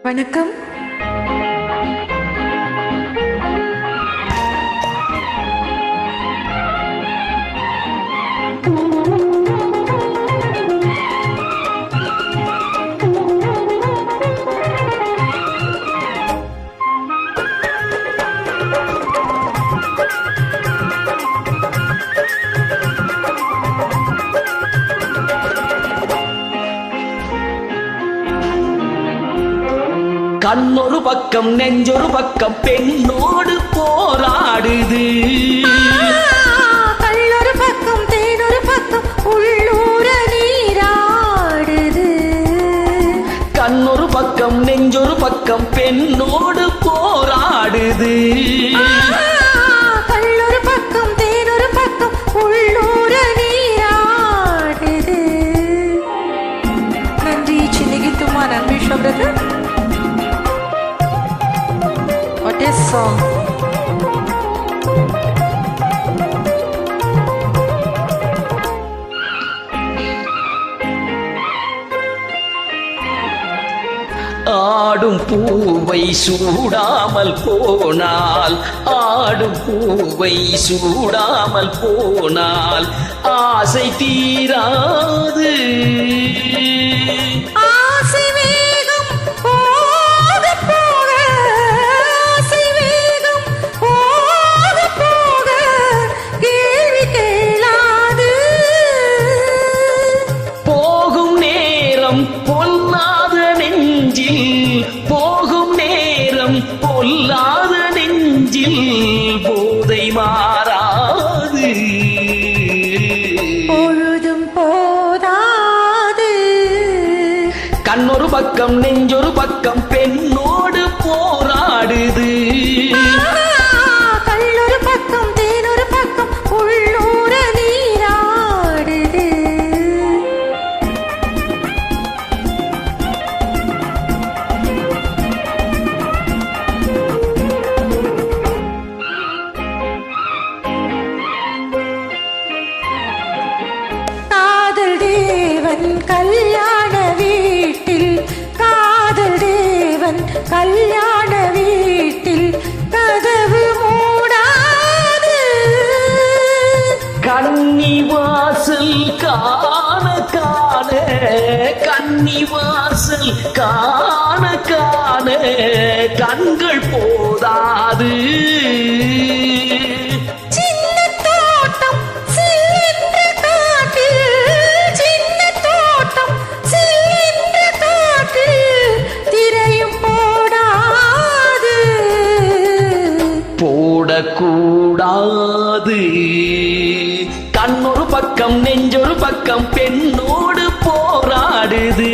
வணக்கம். கண்ணொரு பக்கம் நெஞ்சொரு பக்கம் பெண்ணோடு போராடுது. கள்ளொரு பக்கம் தேனொரு பக்கம் உள்ளூர நீராடுது. கண்ணொரு பக்கம் நெஞ்சொரு பக்கம் பெண்ணோடு போராடுது. கள்ளொரு பக்கம் தேனொரு பக்கம் உள்ளூர நீராடுது. நன்றி. சின்னிகித்துமா நன்றி சொல்றது. What is song? ஆடும் பூவை சூடாமல் போனால், ஆடும் பூவை சூடாமல் போனால் ஆசை தீராது. பொல்லாத நெஞ்சில் போகும் நேரம், பொல்லாத நெஞ்சில் போதை மாறாது. பொழுதும் போதாது. கண்ணொரு பக்கம் நெஞ்சொரு பக்கம் பெண்ணோடு போராடுது. கள்ளொரு பக்கம் தேனொரு பக்கம் உள்ளூர நீராடுது. கல்யாண வீட்டில், காதல் தேவன் கல்யாண வீட்டில் கதவு மூடாது. கன்னிவாசல் காண காண, கன்னிவாசல் காண காண கண்கள் போதாது. போடக்கூடாது. கண்ணொரு பக்கம் நெஞ்சொரு பக்கம் பெண்ணோடு போராடுது.